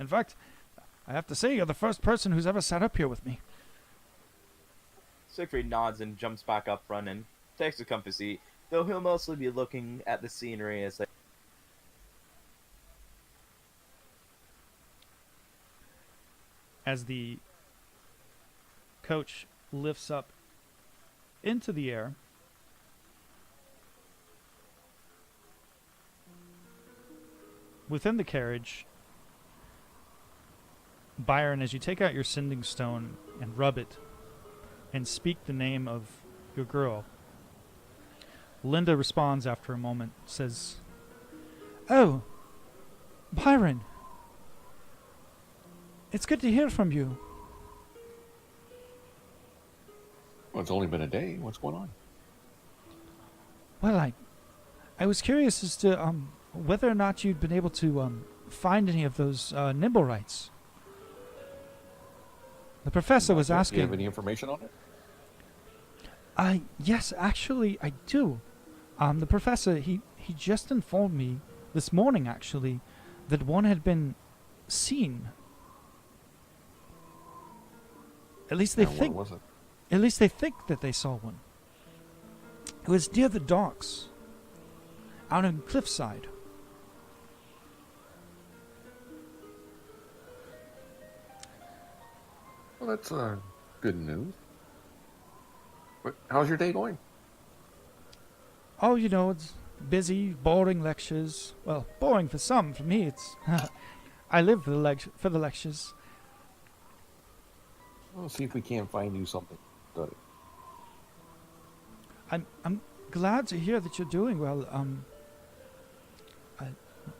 In fact, I have to say you're the first person who's ever sat up here with me. Siegfried nods and jumps back up front and takes a comfy seat, though he'll mostly be looking at the scenery as they. As the coach lifts up into the air, within the carriage, Byron, as you take out your sending stone and rub it and speak the name of your girl, Linda responds after a moment, says, "Oh, Byron, it's good to hear from you." Well, it's only been a day. What's going on? Well, I was curious as to whether or not you'd been able to find any of those nimblerites. The professor was Do you asking. have any information on it? Yes, actually, I do. The professor, he just informed me this morning, actually, that one had been seen. At least they And think. where was it? At least they think that they saw one. It was near the docks, out in Cliffside. Well, that's good news. But how's your day going? Oh, you know, it's busy, boring lectures. Well, boring for some. For me, it's I live for the lectures. We'll see if we can't find you something to study. I'm glad to hear that you're doing well.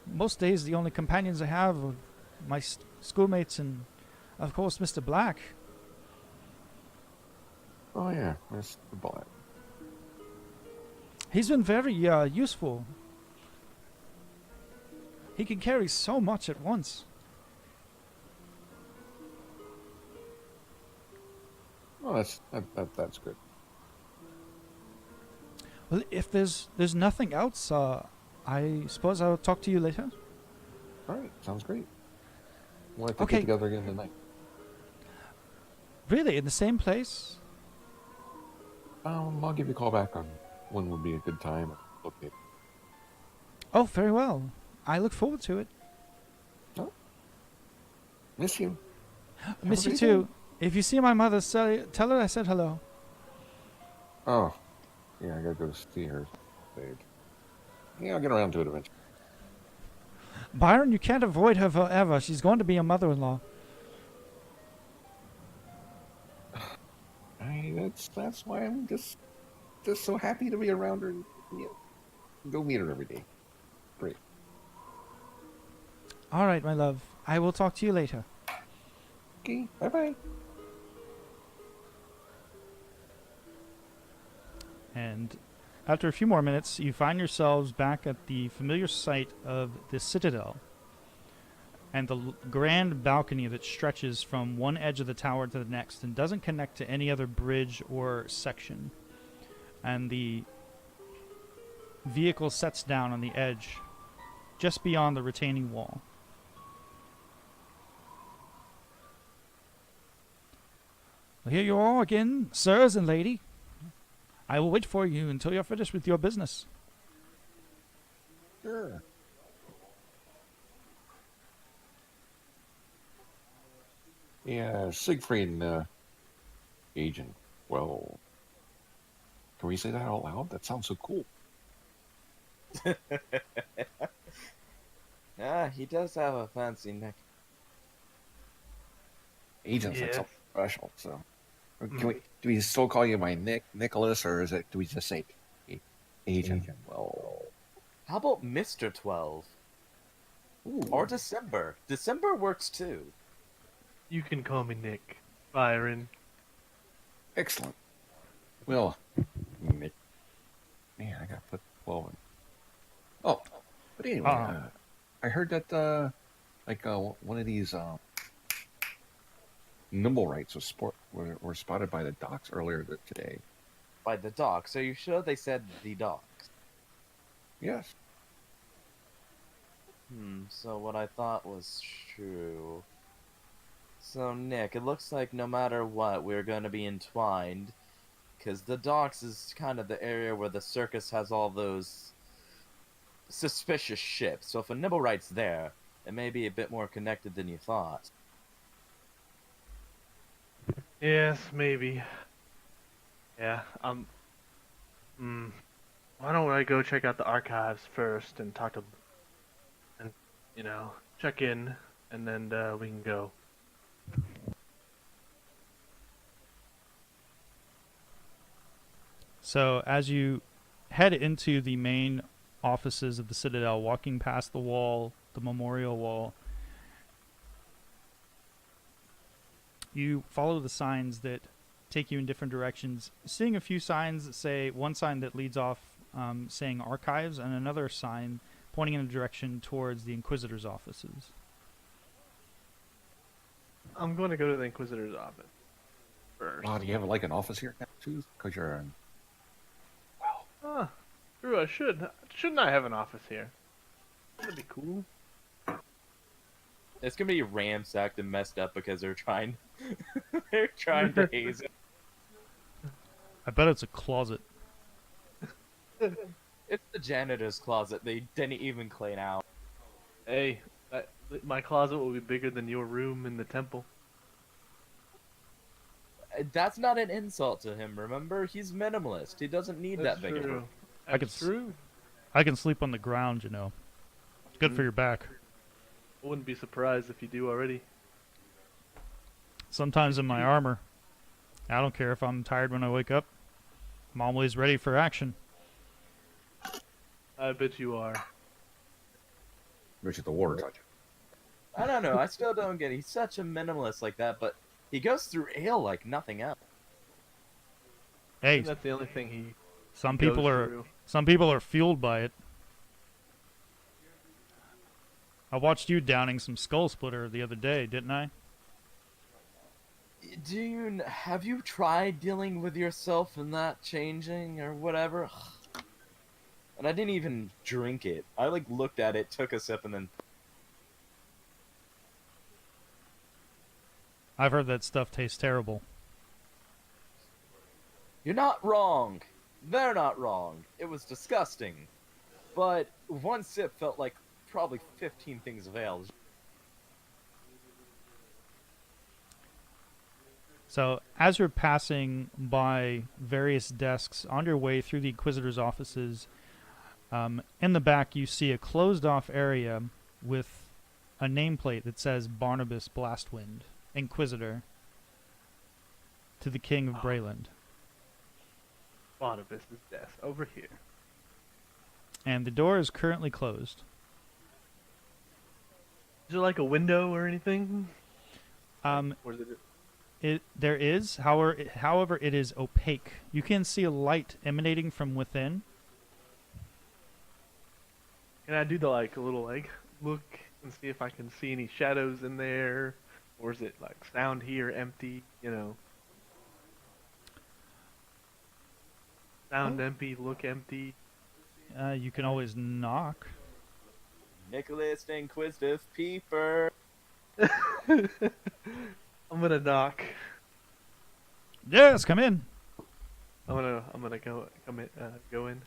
Most days the only companions I have are my schoolmates and, of course, Mr. Black. Oh yeah, Mr. Black. He's been very useful. He can carry so much at once. Oh, that's good. Well, if there's nothing else, I suppose I'll talk to you later. All right, sounds great. We'll have to Okay. get together again tonight. Really, in the same place? I'll give you a call back on when would be a good time. Okay. Oh, very well. I look forward to it. Oh, miss you. Miss you great too. day. If you see my mother, tell her I said hello. Oh, yeah, I gotta go see her. Yeah, I'll get around to it eventually. Byron, you can't avoid her forever. She's going to be your mother-in-law. That's why I'm just so happy to be around her and go meet her every day. Great. All right, my love. I will talk to you later. Okay, bye-bye. And after a few more minutes, you find yourselves back at the familiar site of the Citadel and the grand balcony that stretches from one edge of the tower to the next and doesn't connect to any other bridge or section. And the vehicle sets down on the edge just beyond the retaining wall. Well, here you are again, sirs and lady. I will wait for you until you're finished with your business. Sure. Yeah, Siegfried, agent. Well, can we say that out loud? That sounds so cool. He does have a fancy neck. Agent's like Yeah. something special. So, do we still call you by Nicholas, or do we just say agent? Well, How about Mr. 12? ooh, Or December? December works too. You can call me Nick. Byron. excellent. Well, Nick, man, I got to put 12 in. Oh, but anyway, I heard that one of these nimblerites were spotted by the docks earlier today. By the docks. Are you sure they said the docks? Yes. So what I thought was true. So, Nick, it looks like no matter what, we're going to be entwined. Because the docks is kind of the area where the circus has all those suspicious ships. So if a Nibblewright's there, it may be a bit more connected than you thought. Yes, maybe. Yeah, why don't I go check out the archives first and talk to, and, check in, and then, we can go. So as you head into the main offices of the Citadel, walking past the wall, the memorial wall, you follow the signs that take you in different directions, seeing a few signs that say, one sign that leads off saying archives, and another sign pointing in a direction towards the Inquisitor's offices. I'm going to go to the Inquisitor's office first. Do you have like an office here now too? Because you're in. Well, Huh. True, I should. Shouldn't I have an office here? That'd be cool. It's gonna be ransacked and messed up because they're trying they're trying to haze it. I bet it's a closet. It's the janitor's closet. They didn't even clean out. Hey, my closet will be bigger than your room in the temple. That's not an insult to him, remember? He's minimalist. He doesn't need that big of a true. I That's could true. I can sleep on the ground, you know. Good for your back. I wouldn't be surprised if you do already. Sometimes in my armor. I don't care if I'm tired when I wake up. I'm always ready for action. I bet you are. which is the water touch. I don't know. I still don't get it. He's such a minimalist like that, but he goes through ale like nothing else. Hey, That's the only thing he some goes people are through. some people are fueled by it. I watched you downing some skull splitter the other day, didn't I? Have you tried dealing with yourself and that changing or whatever? And I didn't even drink it. I like looked at it, took a sip, and then I've heard that stuff tastes terrible. you're not wrong. They're not wrong. It was disgusting. But one sip felt like probably 15 things of ale. So, as you're passing by various desks on your way through the Inquisitor's offices, in the back you see a closed-off area with a nameplate that says Barnabas Blastwind, Inquisitor, to the King of Brayland. Barnabas' desk over here. And the door is currently closed. Is there like a window or anything? Um, Or is it? there is, however, it is opaque. You can see a light emanating from within. Can I do the a little look and see if I can see any shadows in there, or is it sound here empty? Sound empty, look empty. You can always knock. Nicholas the Inquisitive Peeper. I'm gonna knock. Yes, come in. I'm gonna go in.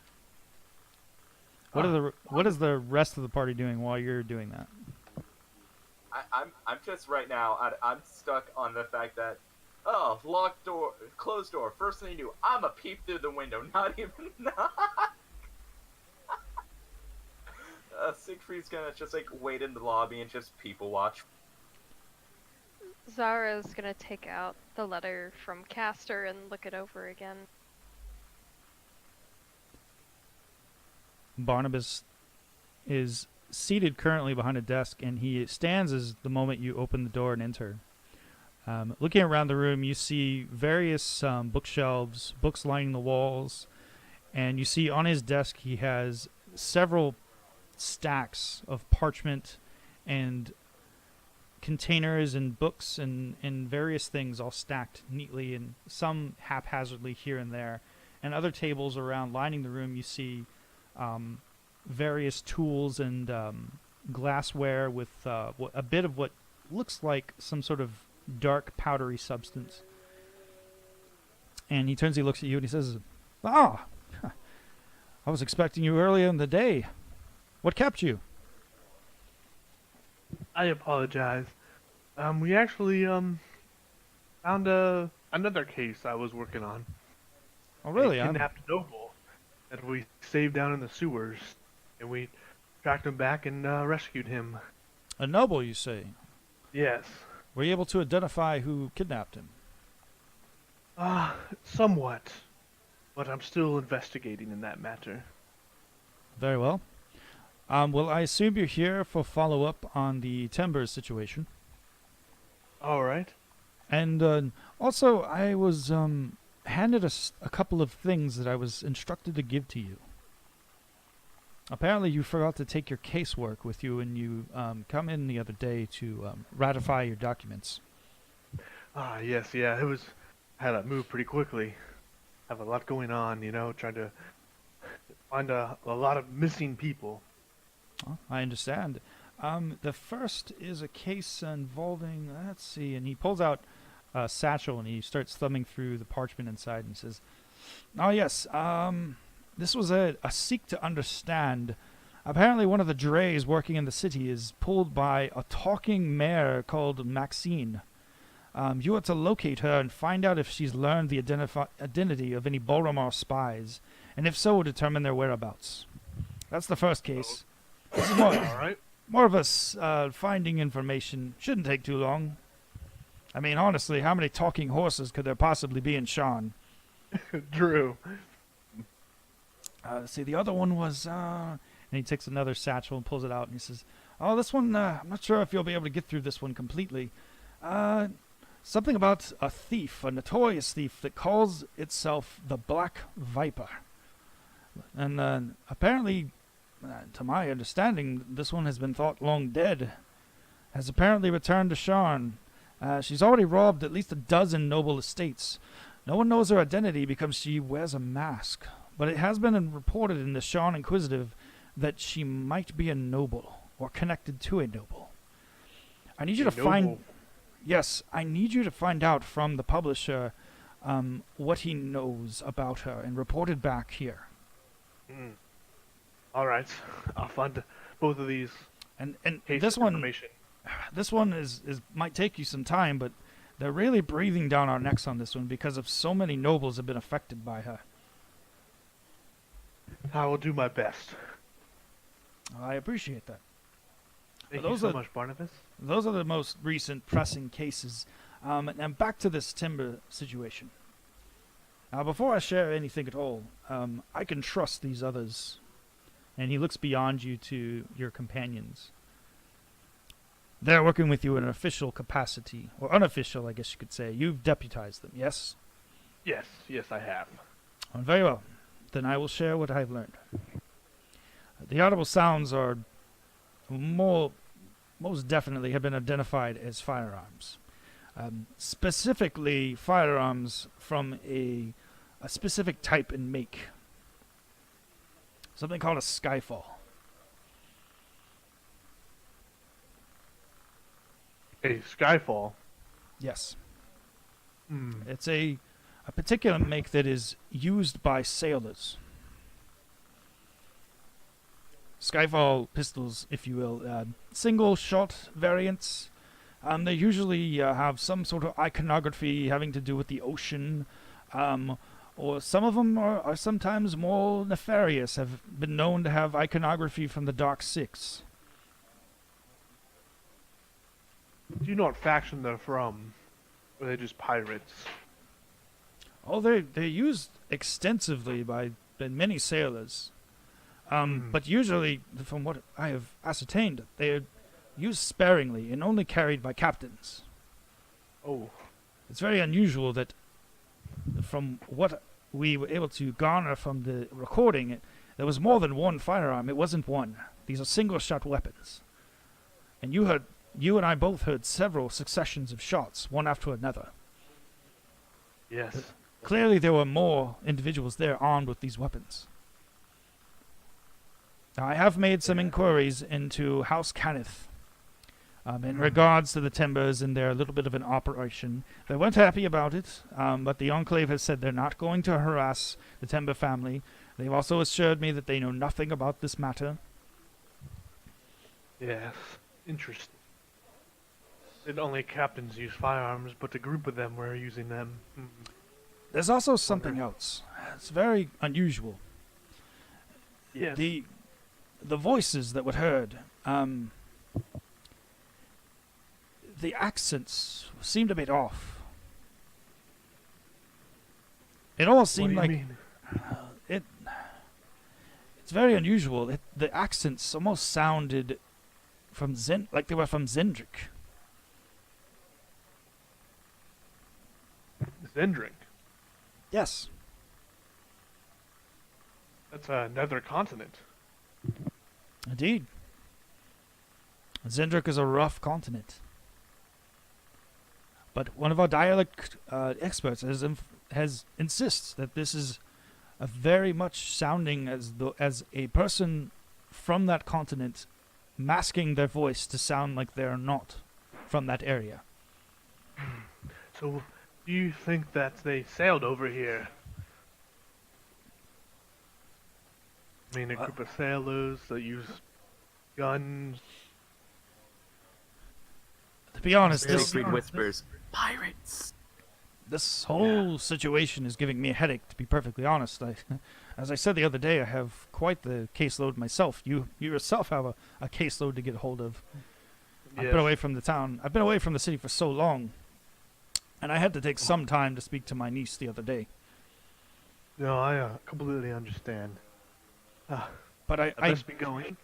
What is the rest of the party doing while you're doing that? I'm just right now. I'm stuck on the fact that locked door, closed door. First thing you do, I'ma peep through the window. Not even knock. Siegfried's gonna just wait in the lobby and just people watch. Zara's gonna take out the letter from Castor and look it over again. Barnabas is seated currently behind a desk, and he stands as the moment you open the door and enter. Looking around the room, you see various bookshelves, books lining the walls, and you see on his desk he has several stacks of parchment and containers and books and various things all stacked neatly, and some haphazardly here and there. And other tables around lining the room, you see various tools and glassware with a bit of what looks like some sort of dark powdery substance. And he turns, he looks at you, and he says, "Ah, I was expecting you earlier in the day. What kept you?" I apologize. We actually found another case I was working on. Oh, really? A kidnapped noble that we saved down in the sewers, and we tracked him back and rescued him. A noble, you say? Yes. Were you able to identify who kidnapped him? Somewhat, but I'm still investigating in that matter. Very well. Well, I assume you're here for follow-up on the Timbers situation. All right. And also, I was handed a couple of things that I was instructed to give to you. Apparently, you forgot to take your casework with you when you come in the other day to ratify your documents. Yes, yeah. I had to move pretty quickly. Have a lot going on, trying to find a lot of missing people. Oh, I understand. The first is a case involving, let's see, and he pulls out a satchel and he starts thumbing through the parchment inside and he says, "Oh yes, this was a seek to understand. Apparently one of the drays working in the city is pulled by a talking mare called Maxine. You are to locate her and find out if she's learned the identity of any Bolramar spies, and if so, determine their whereabouts." That's the first case. This is All right. more of us finding information. Shouldn't take too long. I mean, honestly, how many talking horses could there possibly be in Sean? Drew. Let's see, the other one was, and he takes another satchel and pulls it out, and he says, "Oh, this one, I'm not sure if you'll be able to get through this one completely. Something about a thief, a notorious thief that calls itself the Black Viper. And apparently, to my understanding, this one has been thought long dead. Has apparently returned to Sharn. She's already robbed at least a dozen noble estates. No one knows her identity because she wears a mask. But it has been reported in the Sharn Inquisitive that she might be a noble, or connected to a noble. I need you to find... Yes, I need you to find out from the publisher what he knows about her and report it back here." All right. I'll find both of these. And cases this one, information. this one is might take you some time, but they're really breathing down our necks on this one because of so many nobles have been affected by her. I will do my best. I appreciate that. Thank Those you so are- much, Barnabas. Those are the most recent pressing cases. And back to this timber situation. Now, before I share anything at all, I can trust these others. And he looks beyond you to your companions. They're working with you in an official capacity, or unofficial, I guess you could say. You've deputized them, yes? Yes, I have. Very well. Then I will share what I've learned. The audible sounds are most definitely have been identified as firearms. Specifically, firearms from a specific type and make. Something called a Skyfall. A Skyfall. Yes. Hmm. It's a particular make that is used by sailors. Skyfall pistols, if you will, single shot variants. They usually have some sort of iconography having to do with the ocean, or some of them are sometimes more nefarious, have been known to have iconography from the Dark Six. Do you know what faction they're from? Or are they just pirates? Oh, they're used extensively by many sailors. But usually, from what I have ascertained, they are used sparingly and only carried by captains. Oh. It's very unusual that, from what we were able to garner from the recording, there was more than one firearm. It wasn't one. These are single-shot weapons. And you and I both heard several successions of shots, one after another. Yes. Clearly, there were more individuals there armed with these weapons. Now, I have made some inquiries into House Kenneth in regards to the timbers and their little bit of an operation. They weren't happy about it, but the Enclave has said they're not going to harass the Timber family. They've also assured me that they know nothing about this matter. Yes, interesting. It only captains use firearms, but a group of them were using them. There's also something else. It's very unusual. Yes. The voices that were heard, the accents seemed a bit off. It almost What do seemed you like mean? it's very unusual. The accents almost sounded like they were from Zendrick. Zendrick. Yes. That's another continent. Indeed. Zendrick is a rough continent. But one of our dialect experts has insists that this is a very much sounding as a person from that continent masking their voice to sound like they're not from that area. So, do you think that they sailed over here? I mean, a group of sailors that use guns. To be honest, Siegfried whispers, pirates. this whole situation is giving me a headache, to be perfectly honest. As I said the other day, I have quite the caseload myself. You yourself have a caseload to get hold of. I've been away from the town. I've been away from the city for so long. And I had to take some time to speak to my niece the other day. No, I completely understand. But I Best be going.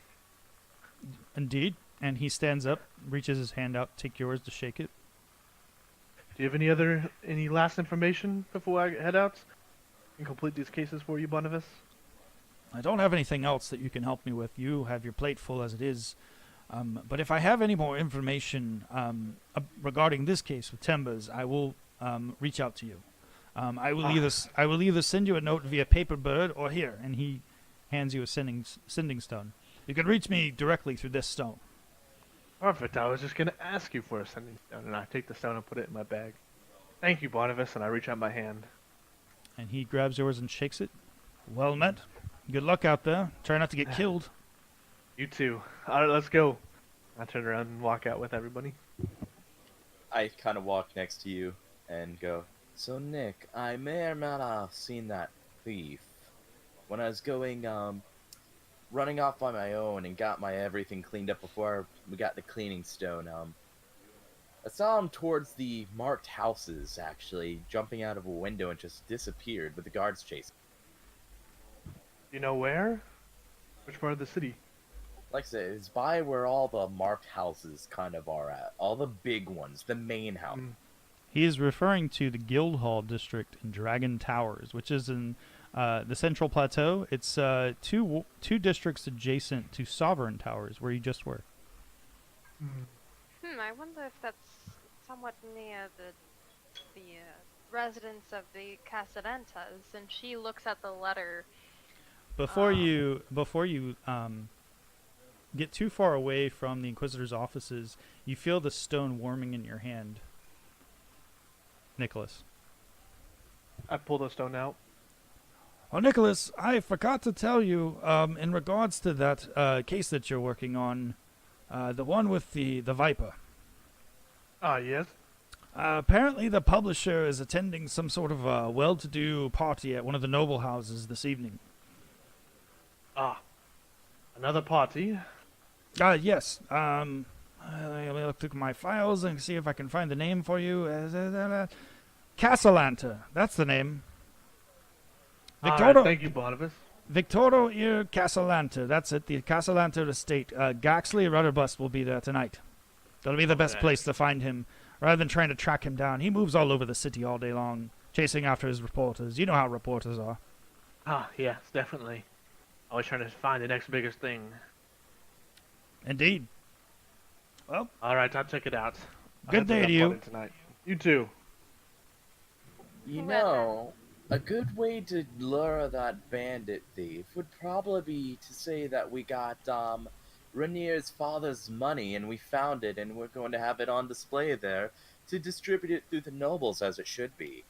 indeed, and he stands up, reaches his hand out, take yours to shake it. Do you have any last information before I head out? And complete these cases for you, Boniface? I don't have anything else that you can help me with. You have your plate full as it is. But if I have any more information regarding this case with Timbers, I will reach out to you. I will either send you a note via paper bird or here, and he hands you a sending stone. You can reach me directly through this stone. Perfect. I was just going to ask you for a sending stone, and I take the stone and put it in my bag. Thank you, Boniface, and I reach out my hand. And he grabs yours and shakes it. Well met. Good luck out there. Try not to get killed. You too. All right, let's go. I turn around and walk out with everybody. I kind of walk next to you and go, so Nick, I may or may not have seen that thief. When I was going, running off on my own and got my everything cleaned up before we got the cleaning stone, I saw him towards the marked houses, actually, jumping out of a window and just disappeared with the guards chasing. You know where? Which part of the city? Like I said, it's by where all the marked houses kind of are at. All the big ones, the main house. He is referring to the Guildhall district in Dragon Towers, which is in the Central Plateau. It's two districts adjacent to Sovereign Towers, where you just were. I wonder if that's somewhat near the residence of the Casalentas, and she looks at the letter. Before you get too far away from the Inquisitor's offices, you feel the stone warming in your hand. Nicholas. I pull the stone out. Oh, Nicholas, I forgot to tell you, in regards to that case that you're working on, the one with the Viper. Yes? Apparently the publisher is attending some sort of a well-to-do party at one of the noble houses this evening. Another party? Yes. Let me look through my files and see if I can find the name for you. Casalanta. That's the name. Alright, thank you, Boniface. Victoro Ir Casalanta. That's it. The Casalanta estate. Gaxley Rudderbust will be there tonight. That'll be the best place to find him, rather than trying to track him down. He moves all over the city all day long, chasing after his reporters. You know how reporters are. Yes, definitely. Always trying to find the next biggest thing. Indeed. Well, Alright, I'll check it out. Good day to you. Tonight. You too. You know, A good way to lure that bandit thief would probably be to say that we got Rainier's father's money and we found it and we're going to have it on display there to distribute it through the nobles as it should be.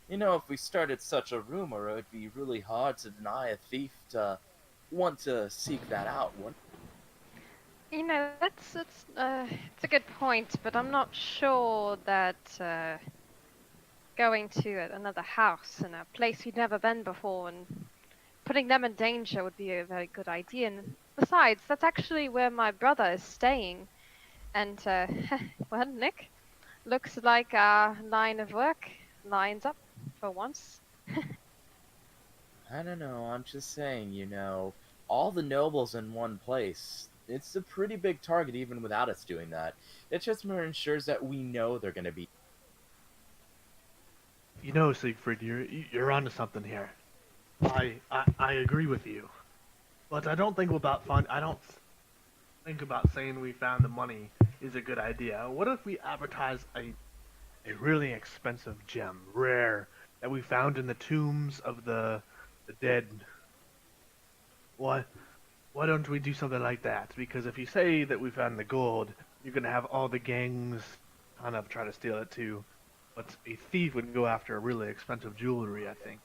You know, if we started such a rumor, it would be really hard to deny a thief to want to seek that out, wouldn't You know, it's a good point, but I'm not sure that going to another house in a place you've never been before and putting them in danger would be a very good idea. And besides, that's actually where my brother is staying. And well, Nick, looks like our line of work lines up for once. I don't know, I'm just saying, you know, all the nobles in one place. It's a pretty big target even without us doing that. It just more ensures that we know they're going to be. You know, Siegfried, you're onto something here. I agree with you, but I don't think about saying we found the money is a good idea. What if we advertise a really expensive gem, rare, that we found in the tombs of the dead? Why don't we do something like that? Because if you say that we found the gold, you're gonna have all the gangs kind of try to steal it too. But a thief would go after really expensive jewelry, I think.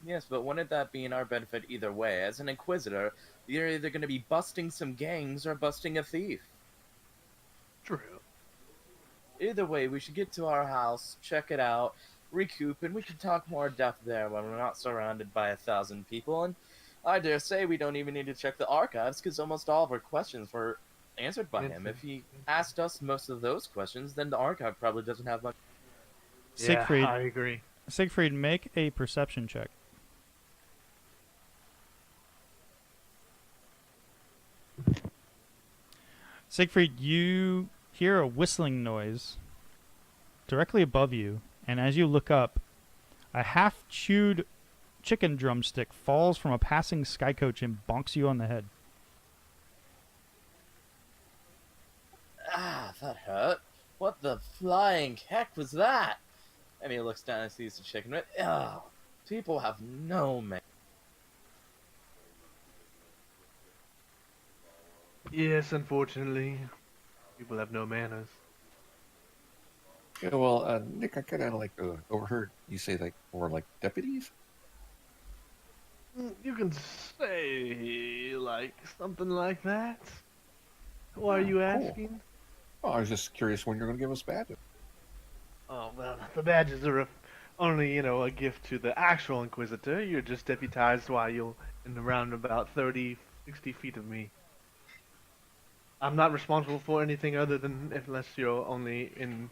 Yes, but wouldn't that be in our benefit either way? As an Inquisitor, you're either going to be busting some gangs or busting a thief. True. Either way, we should get to our house, check it out, recoup, and we can talk more depth there when we're not surrounded by 1,000 people. And I dare say we don't even need to check the archives, because almost all of our questions were answered by him. If he asked us most of those questions, then the archive probably doesn't have much. Siegfried, Yeah, I agree. Siegfried, make a perception check. Siegfried, you hear a whistling noise directly above you, and as you look up, a half-chewed chicken drumstick falls from a passing sky coach and bonks you on the head. Ah, that hurt. What the flying heck was that? And he looks down and sees the chicken. Ugh, people have no man. Yes, unfortunately, people have no manners. Yeah, well, Nick, I kind of like overheard you say like more like deputies. You can say like something like that. Why are you Cool. asking? Oh, I was just curious when you're going to give us badges. Oh well, the badges are only a gift to the actual Inquisitor. You're just deputized while you're in around about 30, 60 feet of me. I'm not responsible for anything other than unless you're only in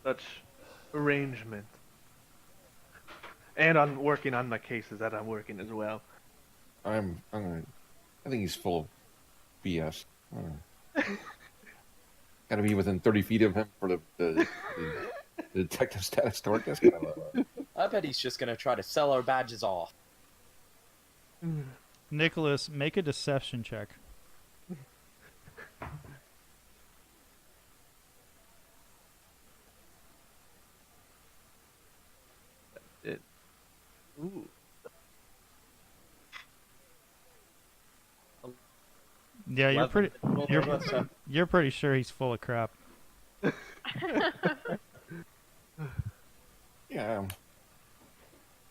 such arrangement. And I'm working on my cases that I'm working as well. I think he's full of BS. Got to be within 30 feet of him for the detective status to work. That's kind of I bet he's just gonna try to sell our badges off. Nicholas, make a deception check. Ooh. Yeah, you're pretty. Both of us have- You're pretty sure he's full of crap. yeah.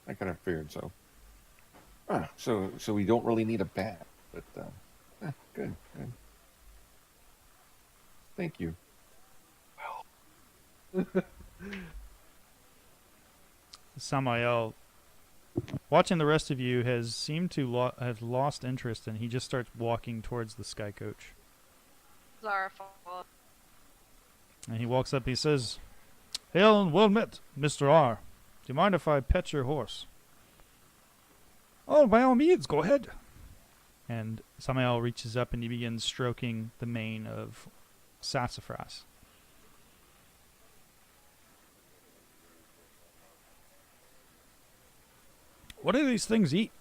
I kind of figured so. So we don't really need a badge, but good. Thank you. Samael, watching the rest of you, has seemed to have lost interest, and he just starts walking towards the sky coach. Zara. And he walks up. He says, "Hail and well met, Mr. R. Do you mind if I pet your horse?" "Oh, by all means, go ahead." And Samael reaches up and he begins stroking the mane of Sassafras. "What do these things eat?"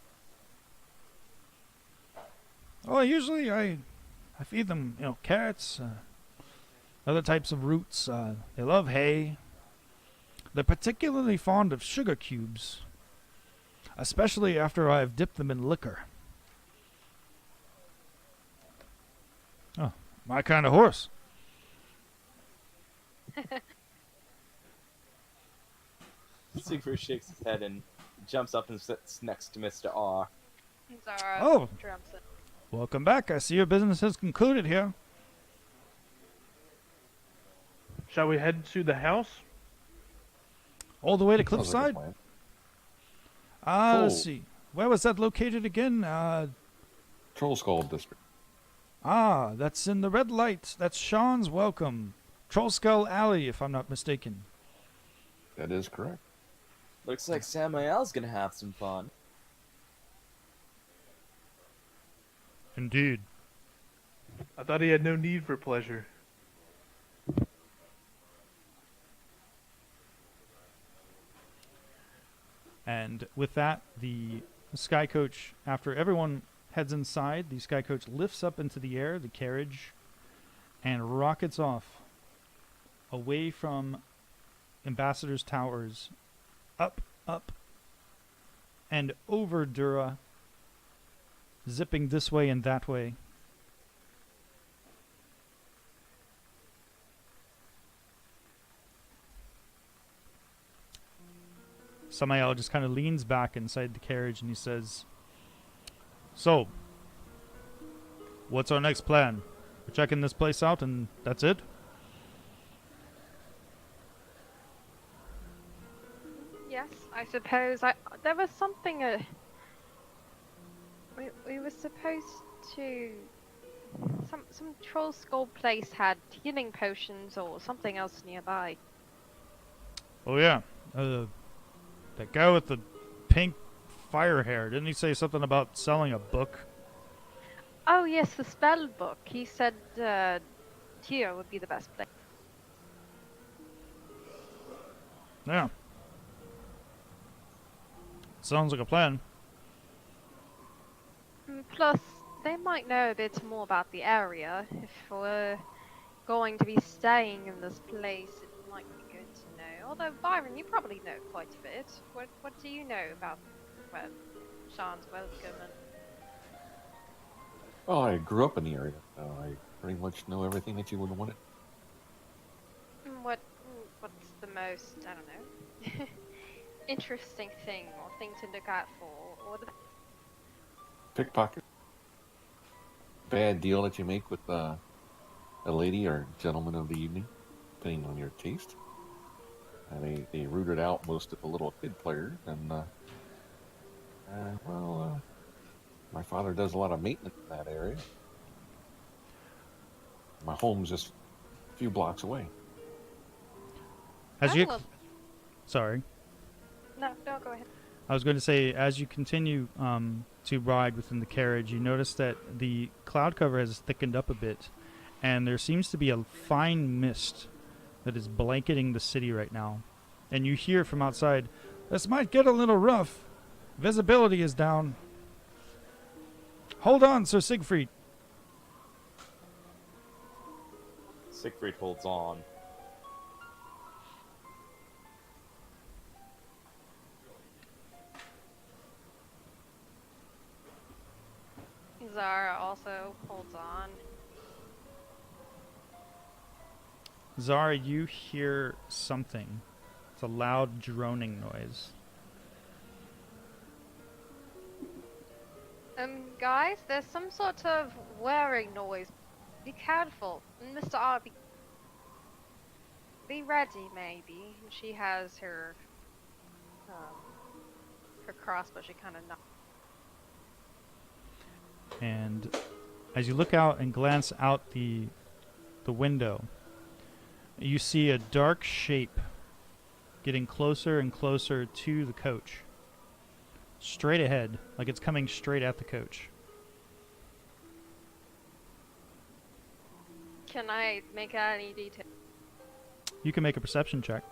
"Oh, usually I feed them, carrots, other types of roots. They love hay. They're particularly fond of sugar cubes. especially after I've dipped them in liquor. Oh, my kind of horse. Siegfried shakes his head and jumps up and sits next to Mr. R. Zara Oh. jumps in. Welcome back. I see your business has concluded here. Shall we head to the house? All the way to Sounds like a Cliffside? plan. Let's Cool. see. Where was that located again? Troll Skull District. That's in the red light. That's Sean's Welcome. Troll Skull Alley, if I'm not mistaken. That is correct. Looks like Samael's gonna have some fun. Indeed. I thought he had no need for pleasure. And with that, the Sky Coach, after everyone heads inside, the Sky Coach lifts up into the air, the carriage, and rockets off away from Ambassador's Towers, up, and over Dura, zipping this way and that way. Samael just kind of leans back inside the carriage and he says, "So, what's our next plan? We're checking this place out and that's it?" Yes, I suppose. There was something. We were supposed to. Some troll skull place had healing potions or something else nearby. Oh yeah, that guy with the pink fire hair, didn't he say something about selling a book? Oh yes, the spell book. He said here would be the best place. Yeah. Sounds like a plan. Plus, they might know a bit more about the area. If we're going to be staying in this place, it might be good to know. Although, Byron, you probably know quite a bit. What do you know about, well, Sean's Welcome and... Well, I grew up in the area, so I pretty much know everything that you would have wanted. What's the most, I don't know, interesting thing or thing to look out for? Or the... Pickpocket. Bad deal that you make with a lady or gentleman of the evening, depending on your taste. They rooted out most of the little kid players, and my father does a lot of maintenance in that area. My home's just a few blocks away. As I you, will- sorry, No, go ahead. I was going to say, as you continue to ride within the carriage, you notice that the cloud cover has thickened up a bit, and there seems to be a fine mist that is blanketing the city right now. And you hear from outside, "This might get a little rough. Visibility is down. Hold on, Sir Siegfried." Siegfried holds on. Zara also holds on. Zara, you hear something. It's a loud droning noise. Guys, there's some sort of whirring noise. Be careful. And Mr. R, be ready, maybe. She has her crossbow. She kind of knocks. And as you look out and glance out the window, you see a dark shape getting closer and closer to the coach. Straight ahead, like it's coming straight at the coach. Can I make out any detail? You can make a perception check.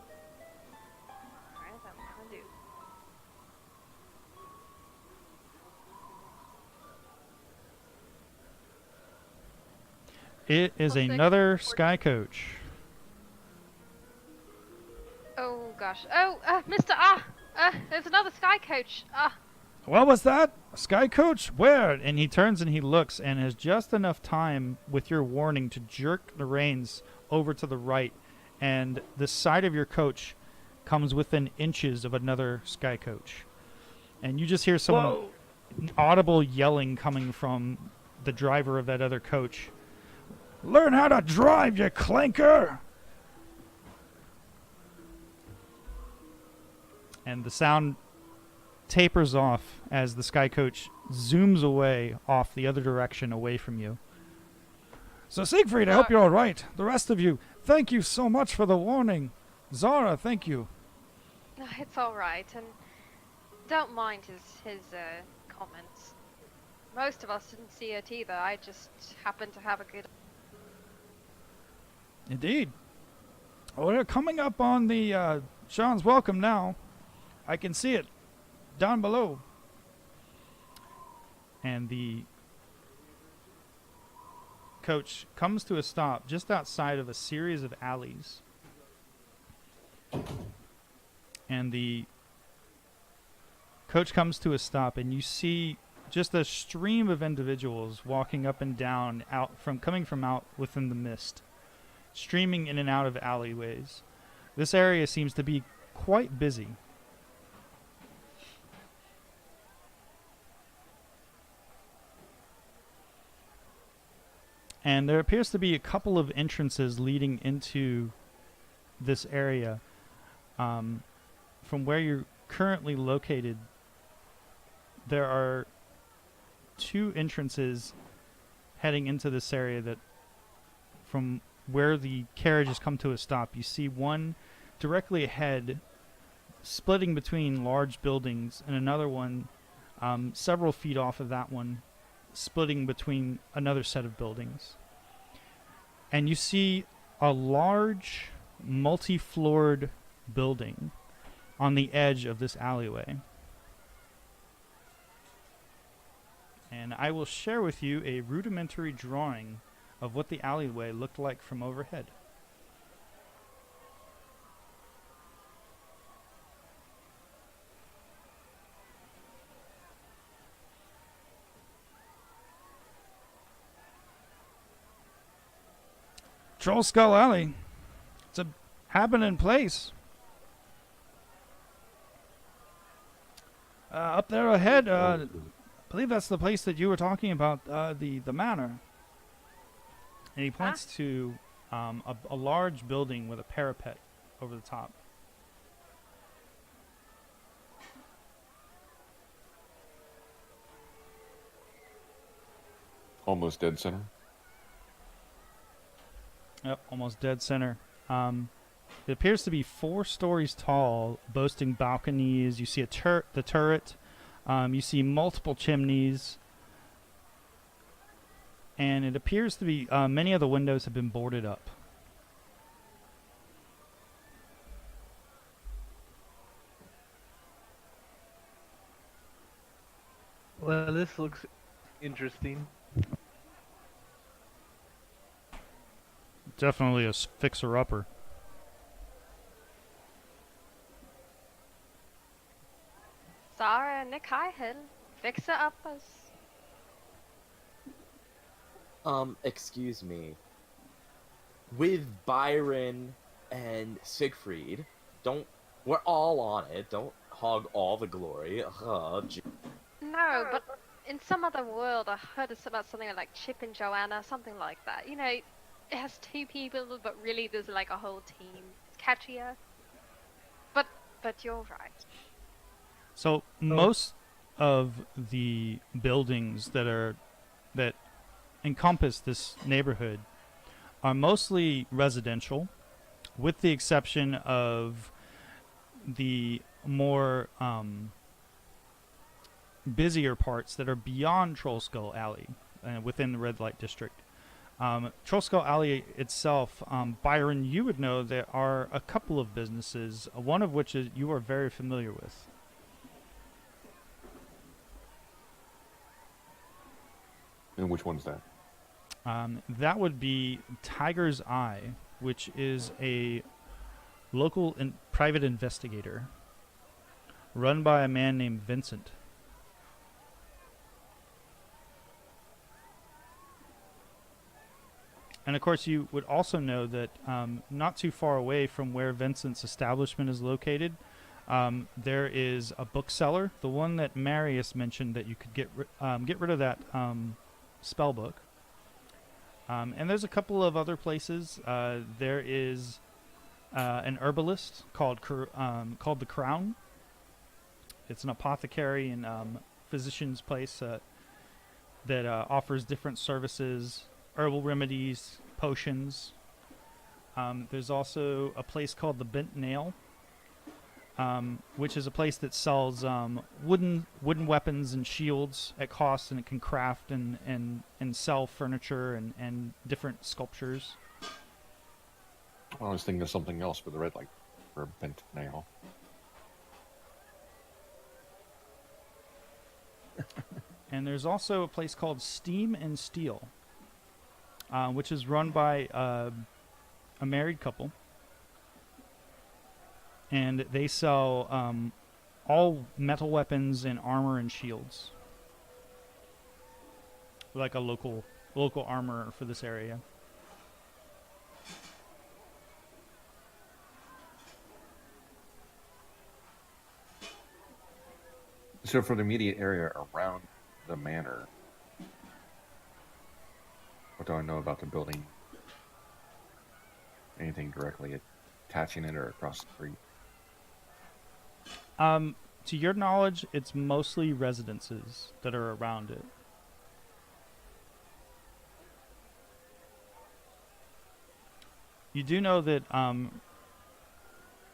Alright, I'm gonna do. It is Plus six, another 14. sky coach. Oh gosh. Oh, Mr. Ah! There's another sky coach. What was that? Sky Coach? Where? And he turns and he looks and has just enough time with your warning to jerk the reins over to the right, and the side of your coach comes within inches of another Sky Coach. And you just hear some Whoa! audible yelling coming from the driver of that other coach. Learn how to drive, you clanker! And the sound tapers off as the Sky Coach zooms away off the other direction away from you. So Siegfried, I hope you're all right. The rest of you, thank you so much for the warning. Zara, thank you. It's all right, and don't mind his comments. Most of us didn't see it either. I just happened to have a good. Indeed. We're coming up on the Sean's Welcome now. I can see it down below. And the coach comes to a stop just outside of a series of alleys. And the coach comes to a stop, and you see just a stream of individuals walking up and down, coming from out within the mist, streaming in and out of alleyways. This area seems to be quite busy. And there appears to be a couple of entrances leading into this area. From where you're currently located, there are 2 entrances heading into this area that, from where the carriages come to a stop, you see one directly ahead, splitting between large buildings, and another one several feet off of that one, splitting between another set of buildings. And you see a large, multi-floored building on the edge of this alleyway. And I will share with you a rudimentary drawing of what the alleyway looked like from overhead. Troll Skull Alley. It's a happening place. Up there ahead, I believe that's the place that you were talking about, the manor. And he points to a large building with a parapet over the top. Almost dead center. Yep, almost dead center. It appears to be 4 stories tall, boasting balconies. You see the turret. You see multiple chimneys. And it appears to be many of the windows have been boarded up. Well, this looks interesting. Definitely a fixer-upper. Zara and Nick Highhill, fixer-uppers. Excuse me. With Byron and Siegfried, we're all on it. Don't hog all the glory. No, but in some other world, I heard about something like Chip and Joanna, something like that. You know, it has 2 people, but really there's like a whole team. It's catchier. But you're right. So most of the buildings that encompass this neighborhood are mostly residential, with the exception of the more busier parts that are beyond Troll Skull Alley, within the red light district. Troll Skull Alley itself, Byron, you would know there are a couple of businesses, one of which you are very familiar with. And which one's that? That would be Tiger's Eye, which is a local private investigator run by a man named Vincent. And of course, you would also know that not too far away from where Vincent's establishment is located, there is a bookseller, the one that Marius mentioned that you could get rid of that spell book. And there's a couple of other places. There is an herbalist called the Crown. It's an apothecary and physician's place that offers different services, herbal remedies, potions. There's also a place called the Bent Nail, which is a place that sells wooden weapons and shields at cost, and it can craft and sell furniture and different sculptures. I was thinking of something else with the red light for bent nail. And there's also a place called Steam and Steel, which is run by a married couple. And they sell all metal weapons and armor and shields. Like a local armorer for this area. So for the immediate area around the manor, what do I know about the building? Anything directly attaching it or across the street? To your knowledge, it's mostly residences that are around it. You do know that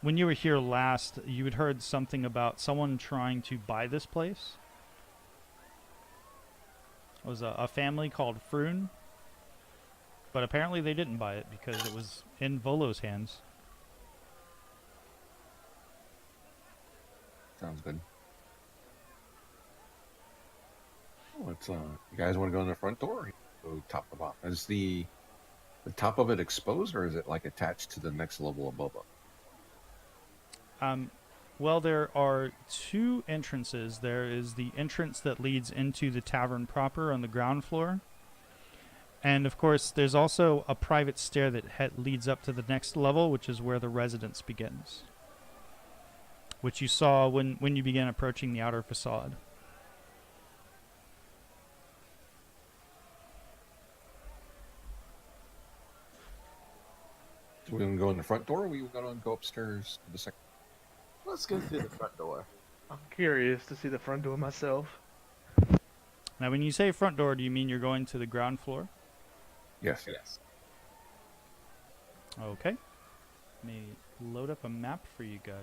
when you were here last, you had heard something about someone trying to buy this place. It was a family called Froon, but apparently they didn't buy it because it was in Volo's hands. Sounds good. Let's you guys want to go in the front door? Or go top to bottom. Is the top of it exposed, or is it like attached to the next level above it? Well, there are two entrances. There is the entrance that leads into the tavern proper on the ground floor. And, of course, there's also a private stair that leads up to the next level, which is where the residence begins. Which you saw when you began approaching the outer facade. So we going to go in the front door, or we going to go upstairs to the second? Let's go through the front door. I'm curious to see the front door myself. Now, when you say front door, do you mean you're going to the ground floor? Yes. Yes. Okay. Let me load up a map for you guys.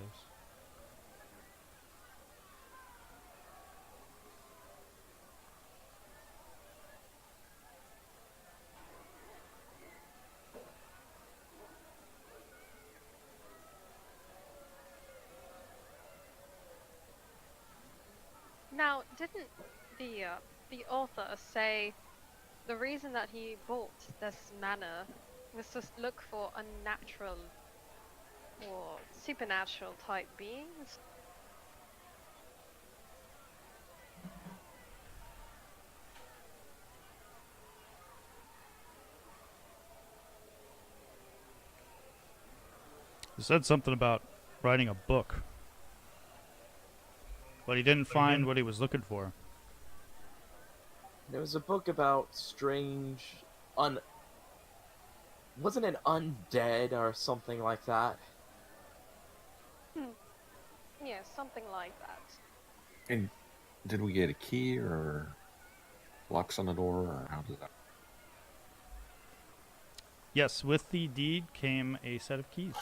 Now, didn't the author say the reason that he bought this manor was to look for unnatural or supernatural type beings? He said something about writing a book. But he didn't find what he was looking for. There was a book about strange, wasn't it undead or something like that? Yeah, something like that. And did we get a key or locks on the door, or how does that? Yes, with the deed came a set of keys.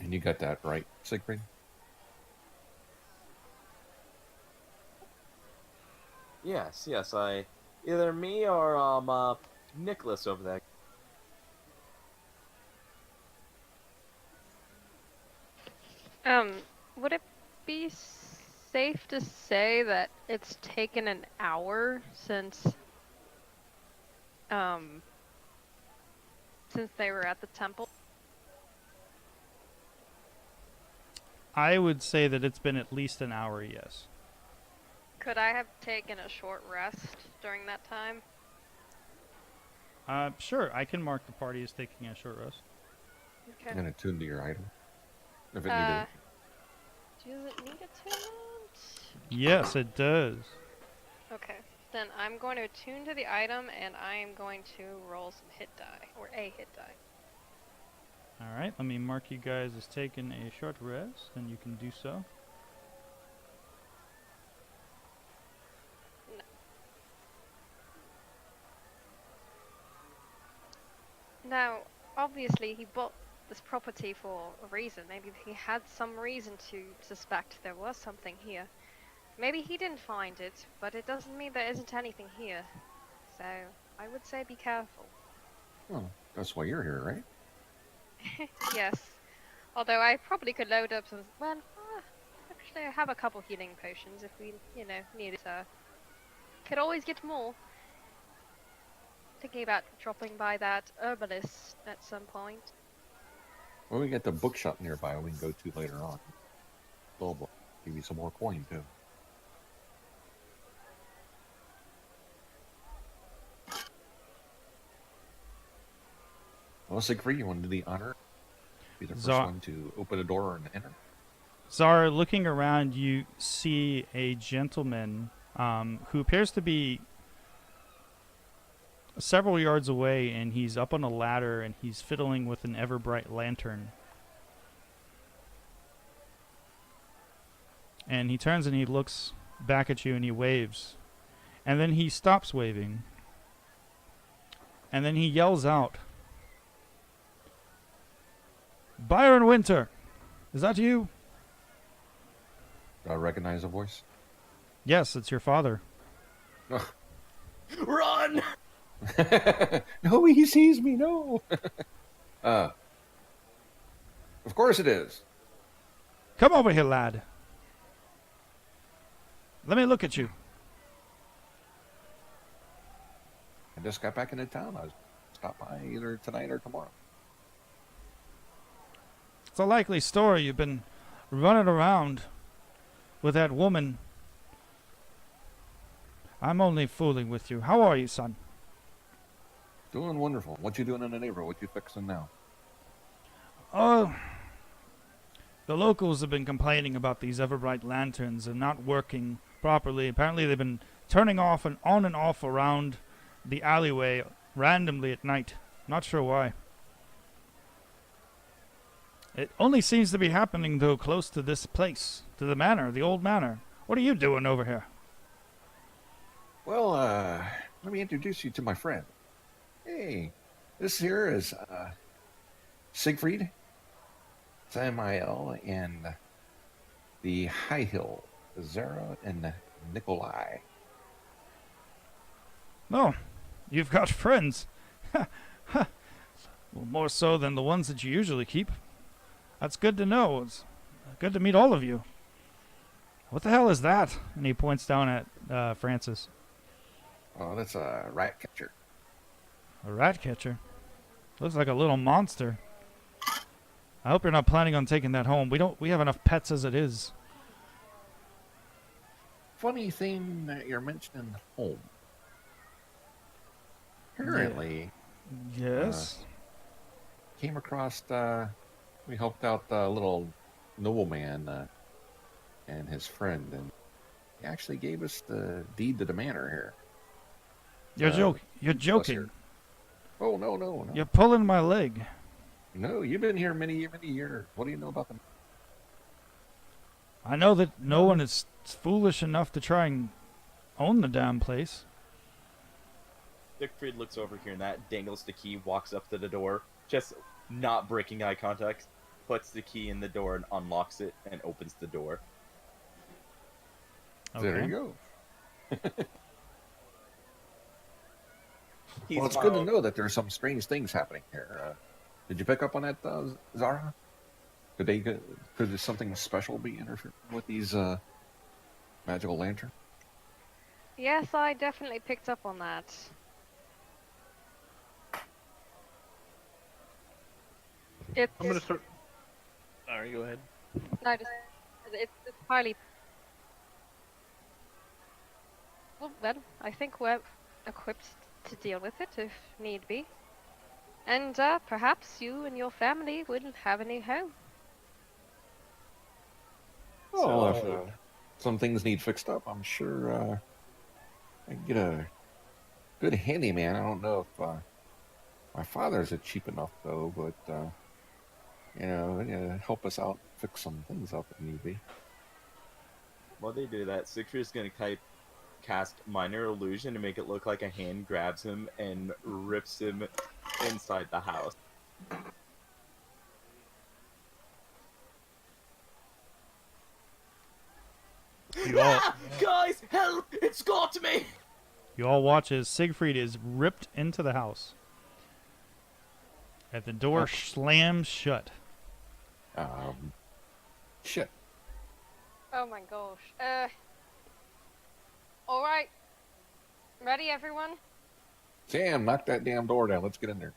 And you got that right, Siegfried? Yes, either me or Nicholas over there. Would it be safe to say that it's taken an hour since they were at the temple? I would say that it's been at least an hour, yes. Could I have taken a short rest during that time? Sure, I can mark the party as taking a short rest. Okay. And attune to your item if it needed Uh, it. does it need attunement? Yes, it does. Okay. Then I'm going to attune to the item, and I am going to roll some hit die, or a hit die. All right, let me mark you guys as taking a short rest, and you can do so. Now, obviously, he bought this property for a reason. Maybe he had some reason to suspect there was something here. Maybe he didn't find it, but it doesn't mean there isn't anything here. So, I would say be careful. Well, that's why you're here, right? Yes. Although I probably could load up some. Well, actually, I have a couple healing potions if we, need it. Could always get more. Thinking about dropping by that herbalist at some point. Well, we got the bookshop nearby we can go to later on. They'll give you some more coin, too. Well, Siegfried, you want to do the honor? Be the first one to open a door and enter? Zara, looking around, you see a gentleman who appears to be several yards away, and he's up on a ladder, and he's fiddling with an ever-bright lantern. And he turns and he looks back at you, and he waves. And then he stops waving. And then he yells out, "Byron Winter! Is that you?" Do I recognize the voice? "Yes, it's your father." Run! No, he sees me, no! Of course it is. "Come over here, lad. Let me look at you." I just got back into town. I was stop by either tonight or tomorrow. "It's a likely story. You've been running around with that woman. I'm only fooling with you. How are you, son?" Doing wonderful. What you doing in the neighborhood? What you fixing now? "Oh, the locals have been complaining about these ever-bright lanterns and not working properly. Apparently they've been turning off and off around the alleyway randomly at night. Not sure why. It only seems to be happening, though, close to this place, to the manor, the old manor. What are you doing over here?" Well, let me introduce you to my friend. Hey, this here is Siegfried, Samael, and the High Hill, Zara, and Nikolai. "Oh, you've got friends. Well, more so than the ones that you usually keep. That's good to know. It's good to meet all of you. What the hell is that?" And he points down at Francis. Oh, that's a rat catcher. "A rat catcher? Looks like a little monster. I hope you're not planning on taking that home. We have enough pets as it is." Funny thing that you're mentioning home. Apparently, Yes. came across, we helped out the little nobleman and his friend, and he actually gave us the deed to the manor here. You're joking. Oh, no. You're pulling my leg. No, you've been here many, many years. What do you know about them? I know that no one is foolish enough to try and own the damn place. Siegfried looks over here and that, dangles the key, walks up to the door, just not breaking eye contact, puts the key in the door and unlocks it and opens the door. Okay. There you go. He's Well, it's good to know that there's some strange things happening here. Did you pick up on that, Zara? Could something special be interfering with these magical lanterns? Yes, I definitely picked up on that. It's I'm gonna start. Alright, go ahead. no, it's highly. Well, I think we're equipped to deal with it if need be. And perhaps you and your family wouldn't have a new home. Well, if some things need fixed up, I'm sure I can get a good handyman. I don't know if my father's a cheap enough though, but help us out, fix some things up if need be. While they do that, Siegfried's gonna cast minor illusion to make it look like a hand grabs him and rips him inside the house. You all, Guys, help! It's got me! you all watch as Siegfried is ripped into the house. And the door slams shut. Shit. Oh my gosh. Alright. Ready, everyone? Sam, knock that damn door down. Let's get in there.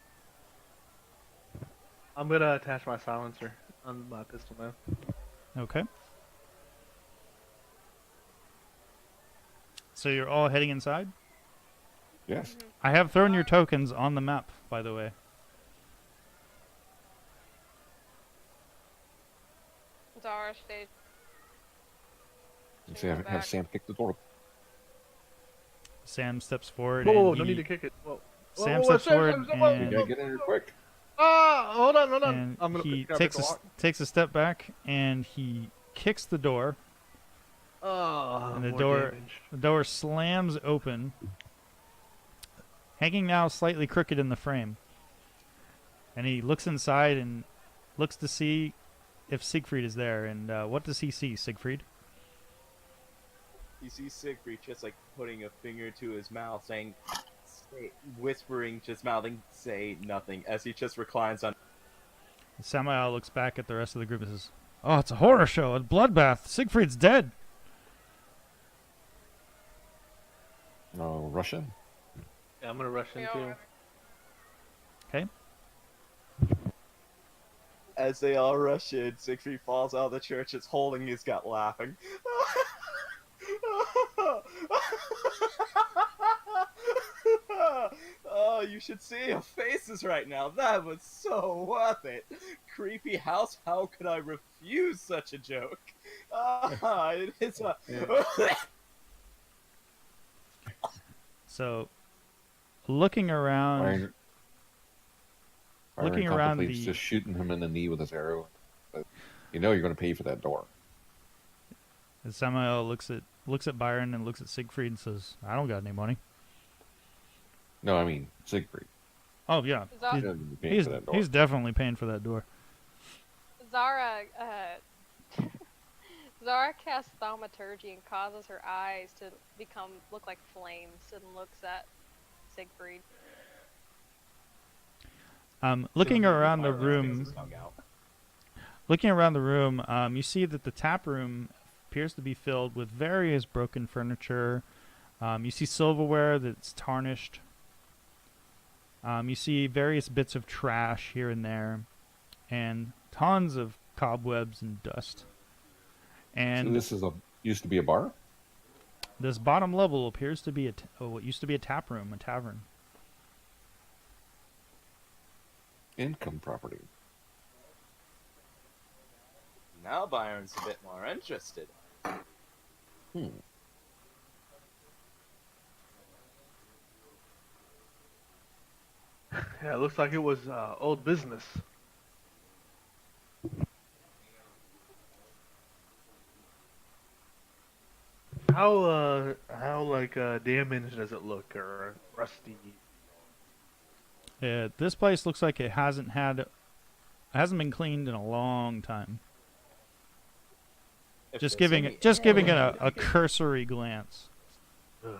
I'm gonna attach my silencer on my pistol now. Okay. So you're all heading inside? Yes. I have thrown your tokens on the map, by the way. Zara stayed. And have Sam kick the door. Sam steps forward. Whoa, and no he- need to kick it. Whoa. Sam Whoa, steps forward You and, gotta get in here quick. Ah, hold on. and I'm gonna he can I takes pick a, the lock? takes a step back and he kicks the door. Oh, And the more door- damage. The door slams open, hanging now slightly crooked in the frame. And he looks inside and looks to see if Siegfried is there. And what does he see, Siegfried? You see Siegfried just like putting a finger to his mouth, saying, whispering, just mouthing, say nothing, as he just reclines on. Samael looks back at the rest of the group and says, "Oh, it's a horror show, a bloodbath. Siegfried's dead." Oh, Russian? Yeah, I'm gonna rush in too. Okay. As they all rush in, Siegfried falls out of the church, it's holding his gut, laughing. Oh, you should see your faces right now. That was so worth it. Creepy house, how could I refuse such a joke? It is a... So, looking around, Iron Looking around contemplates the- just shooting him in the knee with his arrow. But you're going to pay for that door. Samael looks at Byron and looks at Siegfried and says, "I don't got any money." No, I mean Siegfried. Oh yeah, Is that- He's gonna be paying he's, for that door. he's definitely paying for that door. Zara, Zara casts thaumaturgy and causes her eyes to look like flames and looks at Siegfried. Looking around the Byron room, sticks his tongue out. you see that the tap room appears to be filled with various broken furniture. You see silverware that's tarnished. You see various bits of trash here and there, and tons of cobwebs and dust. And So this used to be a bar? this bottom level appears to be what used to be a tap room, a tavern. Income property. Now Byron's a bit more interested. Yeah, it looks like it was old business. How like damaged does it look, or rusty? This place looks like it hasn't been cleaned in a long time. If Just there's giving any it alien a cursory glance. Ugh.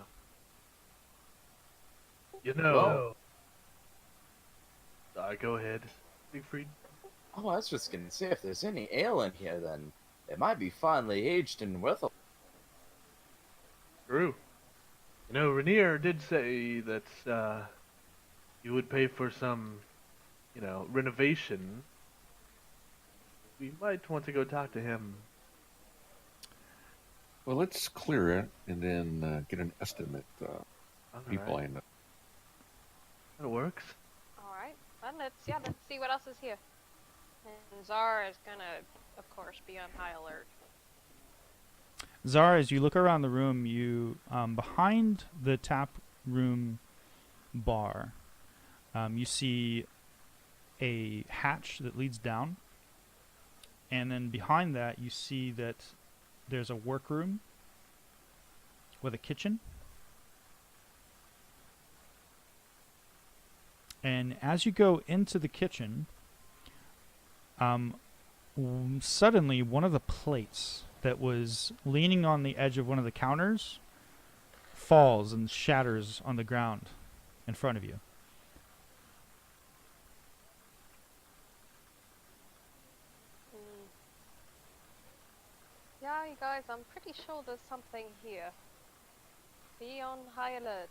You know. Go ahead, Siegfried. Oh, I was just gonna say, if there's any ale in here, then it might be finely aged and worth a... True. You know, Rainier did say that you would pay for some, renovation. We might want to go talk to him. Well, let's clear it and then get an estimate. People Alright. I know. That works. All right. Well, let's see what else is here. And Zara is gonna, of course, be on high alert. Zara, as you look around the room, you behind the tap room bar, you see a hatch that leads down, and then behind that you see that there's a workroom with a kitchen. And as you go into the kitchen, suddenly one of the plates that was leaning on the edge of one of the counters falls and shatters on the ground in front of you. Yeah, you guys, I'm pretty sure there's something here. Be on high alert.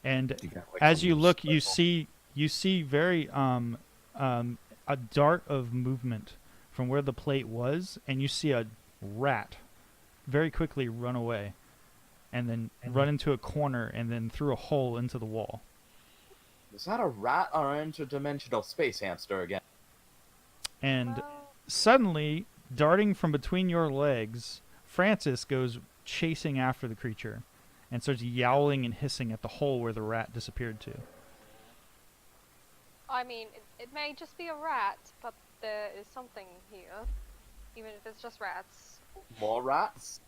And You got, like, as you some look, you special- see very a dart of movement from where the plate was, and you see a rat very quickly run away, and then run into a corner, and then through a hole into the wall. Is that a rat or an interdimensional space hamster again? And Well, suddenly, darting from between your legs, Francis goes chasing after the creature and starts yowling and hissing at the hole where the rat disappeared to. I mean, it may just be a rat, but there is something here. Even if it's just rats. More rats?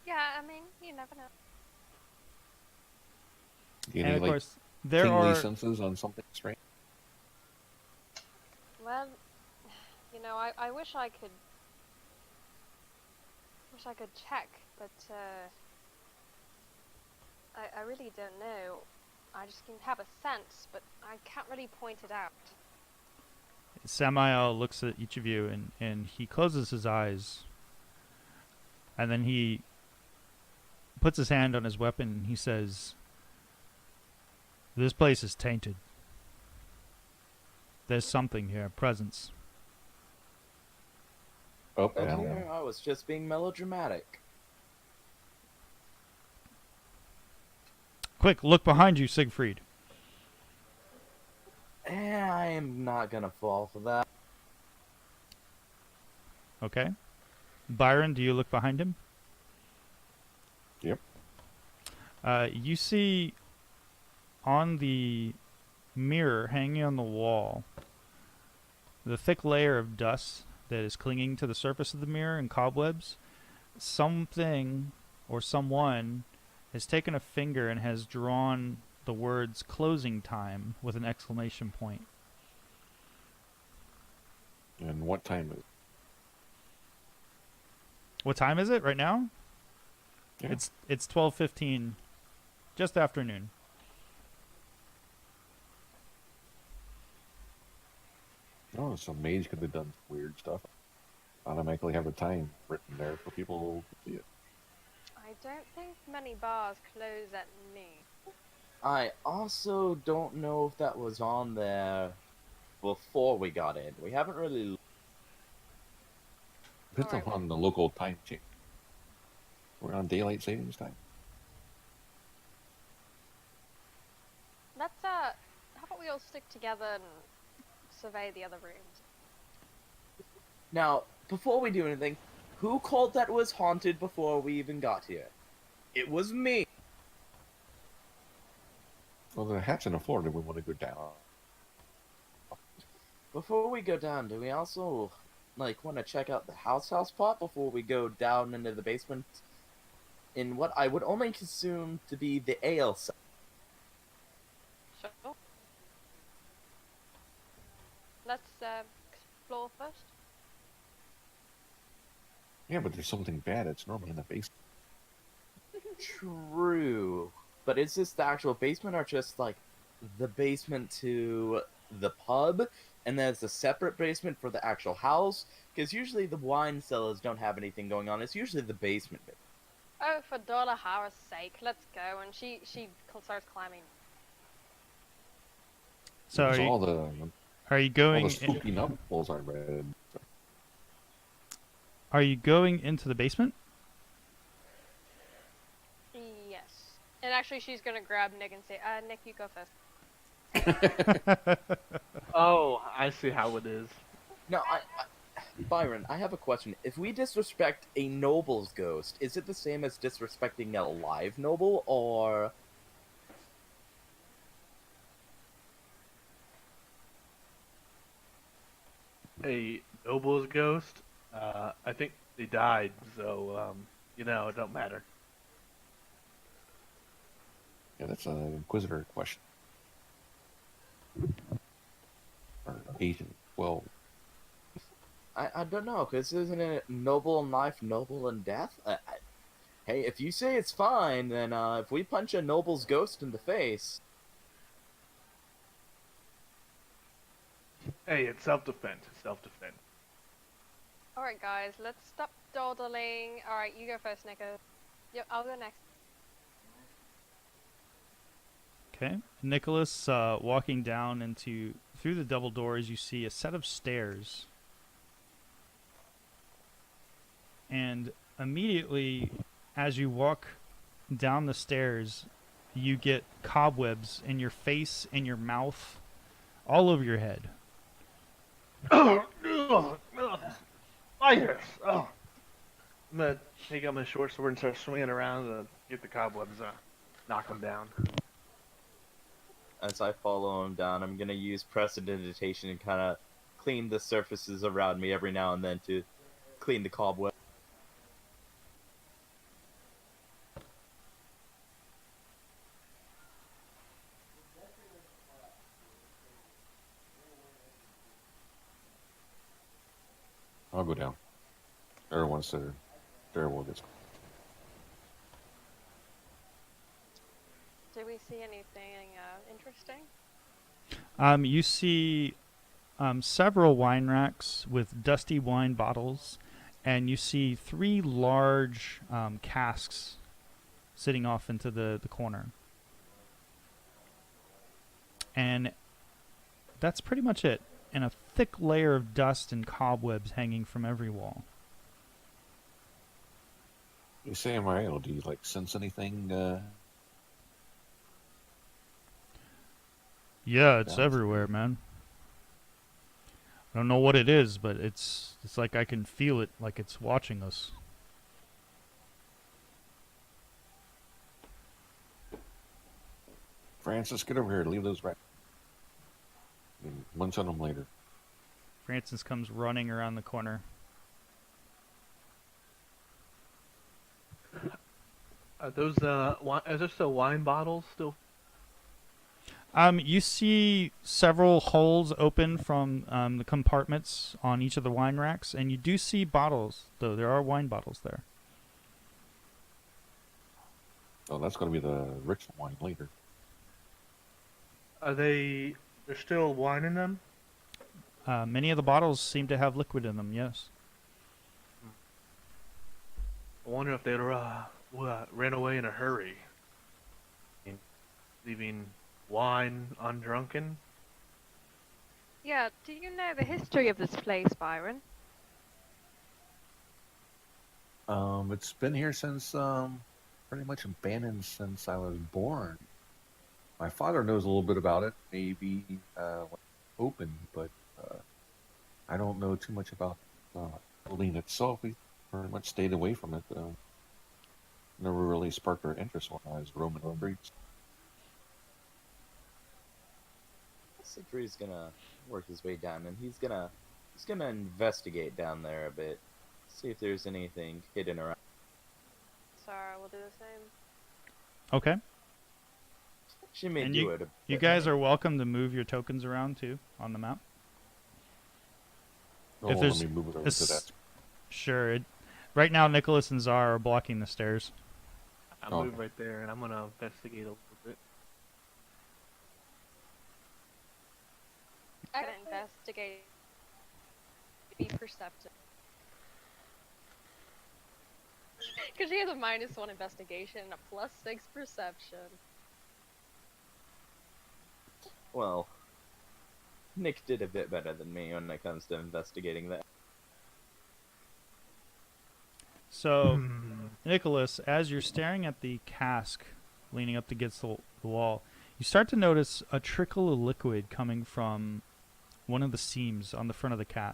Yeah, I mean, you never know. Any, And of like, course, there tingly are senses on something strange? Well, you know, I wish I could check, but I really don't know. I just can have a sense, but I can't really point it out. Samael looks at each of you, and he closes his eyes, and then he puts his hand on his weapon and he says, "This place is tainted. There's something here, a presence." Oh, But yeah. here I was just being melodramatic. Quick, look behind you, Siegfried. I am not gonna fall for that. Okay. Byron, do you look behind him? Yep. You see on the mirror hanging on the wall the thick layer of dust that is clinging to the surface of the mirror and cobwebs. Something or someone has taken a finger and has drawn the words "closing time" with an exclamation point. And what time is it? What time is it right now? Yeah. It's 12:15, just afternoon. Oh, some mage could have done weird stuff. Automatically have the time written there for people to see it. I don't think many bars close at noon. I also don't know if that was on there before we got in. We haven't really. Depends Alright, upon the local time change. We're on daylight savings time. Let's how about we all stick together and survey the other rooms? Now, before we do anything, who called that was haunted before we even got here? It was me. Well, the hatch in the floor, do we want to go down? Before we go down, do we also want to check out the house part before we go down into the basement? In what I would only assume to be the ale side. Sure. Let's explore first. Yeah, but there's something bad. It's normally in the basement. True. But is this the actual basement or just the basement to the pub and there's a separate basement for the actual house? Because usually the wine cellars don't have anything going on. It's usually the basement bit. Oh, for Dolahara's sake, let's go. And she starts climbing. So Because all the are you all going? the spooky novels I read. Are you going into the basement? Yes. And actually, she's gonna grab Nick and say, Nick, you go first. Oh, I see how it is. No, Byron, I have a question. If we disrespect a noble's ghost, is it the same as disrespecting a live noble, or... A noble's ghost. I think they died, so it don't matter. Yeah, that's an Inquisitor question. Or Agent 12. I don't know, because isn't it noble in life, noble in death? Hey, if you say it's fine, then if we punch a noble's ghost in the face... Hey, it's self-defense. It's self-defense. Alright, guys, let's stop dawdling. Alright, you go first, Nico. Yep, I'll go next. Okay. Nicholas, walking down through the double doors, you see a set of stairs. And immediately, as you walk down the stairs, you get cobwebs in your face, in your mouth, all over your head. Fires! Oh. I'm gonna take out my short sword and start swinging around to get the cobwebs, knock them down. As I follow him down, I'm gonna use prestidigitation and kind of clean the surfaces around me every now and then to clean the cobweb. I'll go down. Everyone's there. Stairwell gets. Did we see anything interesting? You see several wine racks with dusty wine bottles, and you see 3 large casks sitting off into the corner. And that's pretty much it. And a thick layer of dust and cobwebs hanging from every wall. You say, Mario, do you sense anything? Yeah, it's Yeah. everywhere, man. I don't know what it is, but it's like I can feel it, like it's watching us. Francis, get over here. Leave those right. Munch on them later. Francis comes running around the corner. Are those are there still wine bottles still? You see several holes open from the compartments on each of the wine racks, and you do see bottles, though. There are wine bottles there. Oh, that's going to be the rich wine later. There's still wine in them? Many of the bottles seem to have liquid in them, yes. I wonder if they ran away in a hurry, leaving wine undrunken. Yeah, do you know the history of this place, Byron? It's been here since pretty much abandoned since I was born. My father knows a little bit about it, maybe open, but I don't know too much about the building itself. We pretty much stayed away from it. Never really sparked our interest when I was roaming the streets. Sidri's gonna work his way down, and he's gonna investigate down there a bit, see if there's anything hidden around. Sarah will do the same. Okay. She may And do it. You guys are welcome to move your tokens around, too, on the map. Oh, If let there's me move it over this- to that. Sure. Right now, Nicholas and Zara are blocking the stairs. I'll Oh. move right there, and I'm gonna investigate a little bit. I can investigate. Be perceptive. Because she has a -1 investigation and a +6 perception. Well, Nick did a bit better than me when it comes to investigating that. So, Nicholas, as you're staring at the cask leaning up against the wall, you start to notice a trickle of liquid coming from one of the seams on the front of the cask.